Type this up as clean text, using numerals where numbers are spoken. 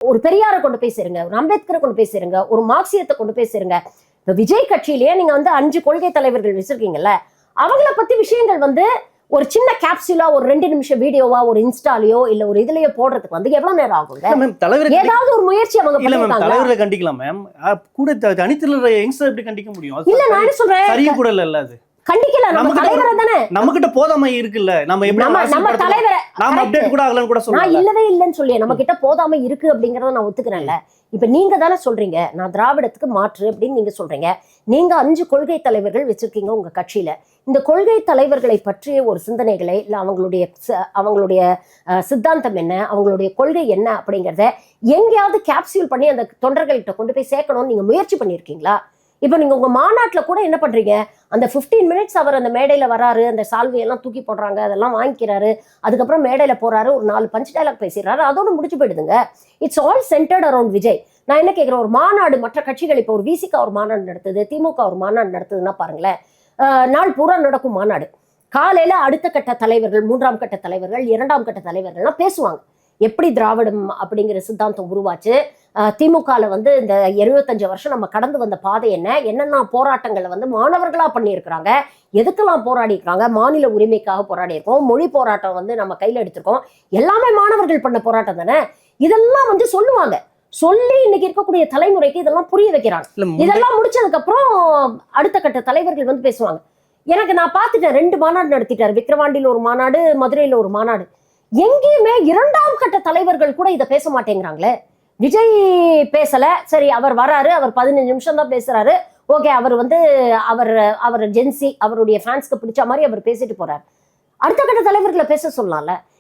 ஒரு பெரியாரை கொண்டு போய் சேருங்க, ஒரு அம்பேத்கரை கொண்டு போய் சேருங்க, ஒரு மார்க்சியத்தை கொண்டு போய் சேருங்க. இப்ப விஜய் கட்சியிலேயே நீங்க வந்து 5 கொள்கை தலைவர்கள் வச்சிருக்கீங்கல்ல, அவங்கள பத்தி விஷயங்கள் வந்து ஒரு சின்ன கேப்சூலா ஒரு 2 நிமிஷம் வீடியோவா ஒரு இன்ஸ்டாலயோ இல்ல ஒரு இதுலயோ போடுறதுக்கு வந்து எவ்வளவு நேரம் ஆகுங்க? ஏதாவது ஒரு முயற்சி அவங்க பண்ணிருக்காங்க. தலைவரை கண்டிக்கலாம் மேம், கூட தனித்தலைவர் யங்ஸ்டர் எப்படி கண்டிக்க முடியும்? இல்ல நான் என்ன சொல்றேன், சரி கூட இல்ல அது. கண்டிக்கல. நம்ம தலைவரை தானே, நம்ம கிட்ட போதாமை இருக்குல்ல, நம்ம தலைவரை நாம அப்டேட் கூட ஆகலன்னு கூட சொல்லலாம். நான் இல்லவே இல்லன்னு சொல்லி நம்ம கிட்ட போதாமை இருக்கு அப்படிங்கறத நான் ஒத்துக்கிறேன்ல. இப்ப நீங்க தானே சொல்றீங்க நான் திராவிடத்துக்கு மாற்று அப்படின்னு நீங்க சொல்றீங்க. நீங்க 5 கொள்கை தலைவர்கள் வச்சிருக்கீங்க உங்க கட்சியில. இந்த கொள்கை தலைவர்களை பற்றிய ஒரு சிந்தனைகளை இல்ல அவங்களுடைய சித்தாந்தம் என்ன, அவங்களுடைய கொள்கை என்ன அப்படிங்கறத எங்கேயாவது கேப்சூல் பண்ணி அந்த தொண்டர்கள்கிட்ட கொண்டு போய் சேர்க்கணும்னு நீங்க முயற்சி பண்ணிருக்கீங்களா? இப்ப நீங்க உங்க மாநாட்டுல கூட என்ன பண்றீங்க, அந்த 15 மினிட்ஸ் அவர் அந்த மேடையில வராரு, அந்த சால்வையெல்லாம் தூக்கி போடுறாங்க, அதெல்லாம் வாங்கிக்கிறாரு, அதுக்கப்புறம் மேடையில போறாரு, ஒரு 4 பஞ்ச் டயலாக் பேசிடுறாரு, அதோட முடிச்சு போயிடுதுங்க. It's all centred around Vijay. நான் என்ன கேட்கிறேன், ஒரு மாநாடு மற்ற கட்சிகள் இப்போ ஒரு விசிகா ஒரு மாநாடு நடத்துது, திமுக ஒரு மாநாடு நடத்துதுன்னா பாருங்களேன், நாள் பூரா நடக்கும் மாநாடு. காலையில அடுத்த கட்ட தலைவர்கள், 3ஆம் கட்ட தலைவர்கள், 2ஆம் கட்ட தலைவர்கள்லாம் பேசுவாங்க. எப்படி திராவிடம் அப்படிங்கிற சித்தாந்தம் உருவாச்சு, திமுகல வந்து இந்த 75 வருஷம் நம்ம கடந்து வந்த பாதை என்ன, என்னென்ன போராட்டங்களை வந்து மாணவர்களா பண்ணியிருக்கிறாங்க, எதுக்கெல்லாம் போராடி இருக்காங்க, மாநில உரிமைக்காக போராடி இருக்கோம், மொழி போராட்டம் வந்து நம்ம கையில எடுத்திருக்கோம், எல்லாமே மாணவர்கள் பண்ண போராட்டம் தானே. இதெல்லாம் வந்து சொல்லுவாங்க, சொல்லி இன்னைக்கு இருக்கக்கூடிய தலைமுறைக்கு இதெல்லாம் புரிய வைக்கிறாங்க. இதெல்லாம் முடிச்சதுக்கு அப்புறம் அடுத்த கட்ட தலைவர்கள் வந்து பேசுவாங்க. எனக்கு நான் பார்த்துட்டேன், 2 மாநாடு நடத்திட்டாரு, விக்கிரவாண்டியில ஒரு மாநாடு, மதுரையில ஒரு மாநாடு. எங்கேயுமே 2ஆம் கட்ட தலைவர்கள் கூட இதை பேச மாட்டேங்கிறாங்களே. விஜய் பேசல, சரி அவர் வராரு, அவர் 15 நிமிஷம் தான் பேசுறாரு, ஓகே, அவர் வந்து அவர் ஜென்சி, அவருடைய ஃபேன்ஸ்க்கு பிடிச்ச மாதிரி அவர் பேசிட்டு போறாரு. அடுத்த கட்ட தலைவர்களை பேச சொல்லலாம்ல.